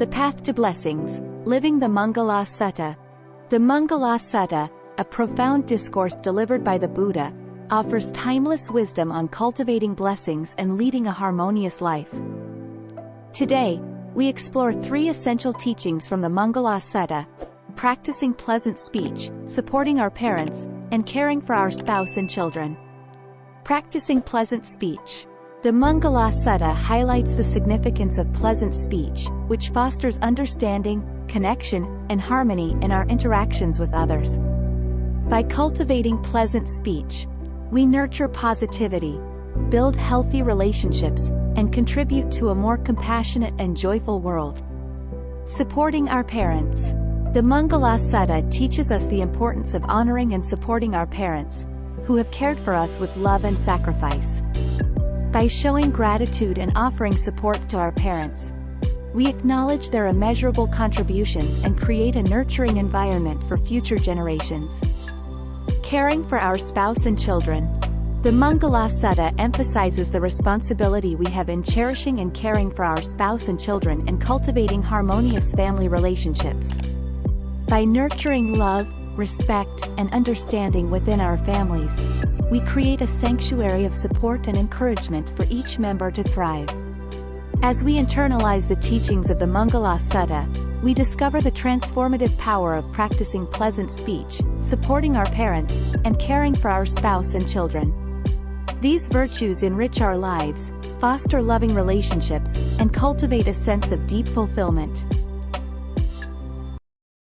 The Path to Blessings, Living the Mangala Sutta. The Mangala Sutta, a profound discourse delivered by the Buddha, offers timeless wisdom on cultivating blessings and leading a harmonious life. Today, we explore 3 essential teachings from the Mangala Sutta: practicing pleasant speech, supporting our parents, and caring for our spouse and children. Practicing pleasant speech. The Mangala Sutta highlights the significance of pleasant speech, which fosters understanding, connection, and harmony in our interactions with others. By cultivating pleasant speech, we nurture positivity, build healthy relationships, and contribute to a more compassionate and joyful world. Supporting our parents. The Mangala Sutta teaches us the importance of honoring and supporting our parents, who have cared for us with love and sacrifice. By showing gratitude and offering support to our parents, we acknowledge their immeasurable contributions and create a nurturing environment for future generations. Caring for our spouse and children. The Mangala Sutta emphasizes the responsibility we have in cherishing and caring for our spouse and children and cultivating harmonious family relationships. By nurturing love, respect, and understanding within our families, we create a sanctuary of support and encouragement for each member to thrive. As we internalize the teachings of the Mangala Sutta, we discover the transformative power of practicing pleasant speech, supporting our parents, and caring for our spouse and children. These virtues enrich our lives, foster loving relationships, and cultivate a sense of deep fulfillment.